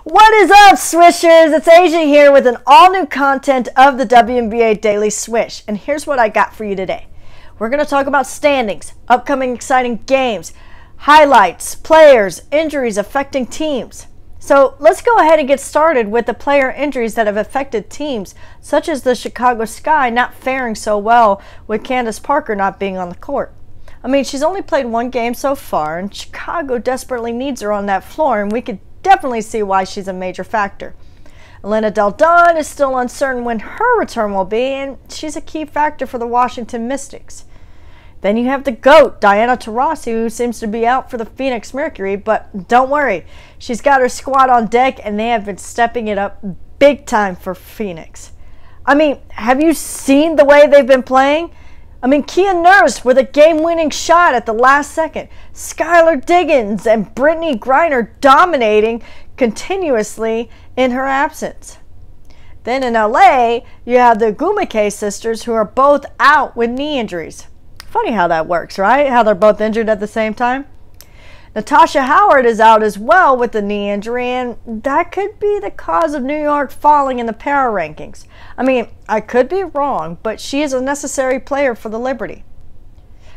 What is up, Swishers? It's Asia here with an all-new content of the WNBA Daily Swish. And here's what I got for you today. We're going to talk about standings, upcoming exciting games, highlights, players, injuries affecting teams. So let's go ahead and get started with the player injuries that have affected teams, such as the Chicago Sky not faring so well with Candace Parker not being on the court. I mean, she's only played one game so far, and Chicago desperately needs her on that floor, and we could definitely see why she's a major factor. Elena Del Don is still uncertain when her return will be, and she's a key factor for the Washington Mystics. Then you have the GOAT, Diana Taurasi, who seems to be out for the Phoenix Mercury, but don't worry, she's got her squad on deck, and they have been stepping it up big time for Phoenix. I mean, have you seen the way they've been playing? I mean, Kia Nurse with a game-winning shot at the last second. Skylar Diggins and Brittany Griner dominating continuously in her absence. Then in LA, you have the Gumake sisters who are both out with knee injuries. Funny how that works, right? How they're both injured at the same time. Natasha Howard is out as well with the knee injury, and that could be the cause of New York falling in the power rankings. I mean, I could be wrong, but she is a necessary player for the Liberty.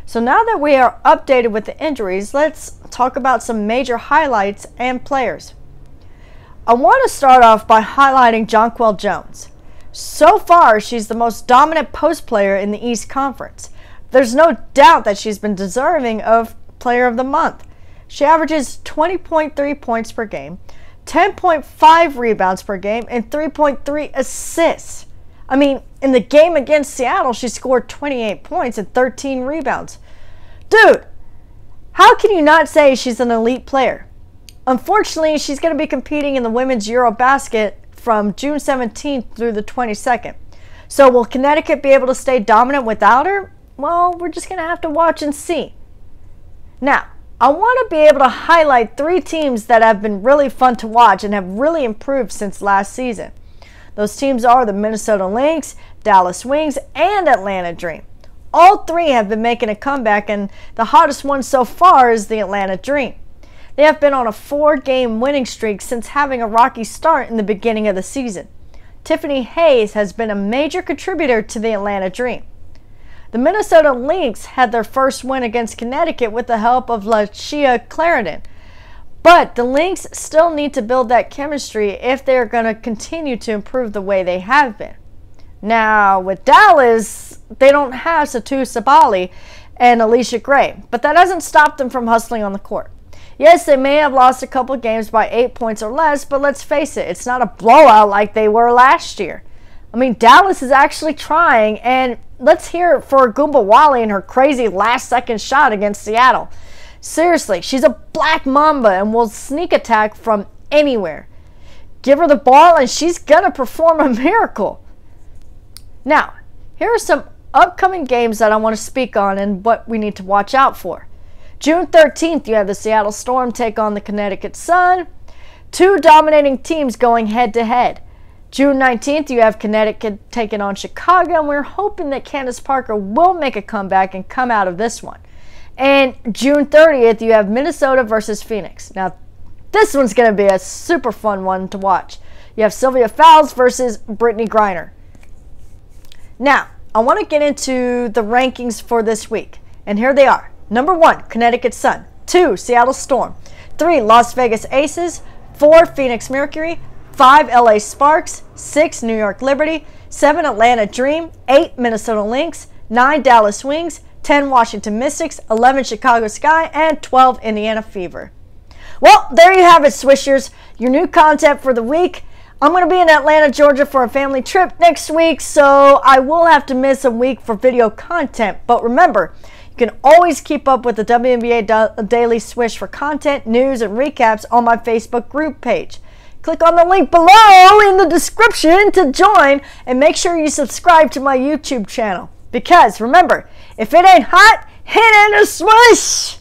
So now that we are updated with the injuries, let's talk about some major highlights and players. I want to start off by highlighting Jonquel Jones. So far, she's the most dominant post player in the East Conference. There's no doubt that she's been deserving of Player of the Month. She averages 20.3 points per game, 10.5 rebounds per game, and 3.3 assists. I mean, in the game against Seattle, she scored 28 points and 13 rebounds. Dude, how can you not say she's an elite player? Unfortunately, she's going to be competing in the Women's Eurobasket from June 17th through the 22nd. So will Connecticut be able to stay dominant without her? Well, we're just going to have to watch and see. Now, I want to be able to highlight three teams that have been really fun to watch and have really improved since last season. Those teams are the Minnesota Lynx, Dallas Wings, and Atlanta Dream. All three have been making a comeback, and the hottest one so far is the Atlanta Dream. They have been on a 4-game winning streak since having a rocky start in the beginning of the season. Tiffany Hayes has been a major contributor to the Atlanta Dream. The Minnesota Lynx had their first win against Connecticut with the help of LaShia Clarendon. But the Lynx still need to build that chemistry if they're going to continue to improve the way they have been. Now, with Dallas, they don't have Satu Sabali and Alicia Gray, but that hasn't stopped them from hustling on the court. Yes, they may have lost a couple games by 8 points or less, but let's face it, it's not a blowout like they were last year. I mean, Dallas is actually trying, and let's hear it for Goomba Wally and her crazy last-second shot against Seattle. Seriously, she's a black mamba and will sneak attack from anywhere. Give her the ball, and she's going to perform a miracle. Now, here are some upcoming games that I want to speak on and what we need to watch out for. June 13th, you have the Seattle Storm take on the Connecticut Sun. Two dominating teams going head-to-head. June 19th, you have Connecticut taking on Chicago, and we're hoping that Candace Parker will make a comeback and come out of this one. And June 30th, you have Minnesota versus Phoenix. Now, this one's going to be a super fun one to watch. You have Sylvia Fowles versus Brittany Griner. Now, I want to get into the rankings for this week, and here they are. Number 1, Connecticut Sun. 2, Seattle Storm. 3, Las Vegas Aces. 4, Phoenix Mercury. 5, LA Sparks. 6, New York Liberty. 7, Atlanta Dream. 8, Minnesota Lynx. 9, Dallas Wings. 10, Washington Mystics. 11, Chicago Sky. And 12, Indiana Fever. Well, there you have it, Swishers. Your new content for the week. I'm going to be in Atlanta, Georgia for a family trip next week, so I will have to miss a week for video content. But remember, you can always keep up with the WNBA Daily Swish for content, news, and recaps on my Facebook group page. Click on the link below in the description to join, and make sure you subscribe to my YouTube channel. Because remember, if it ain't hot, hit and a swish!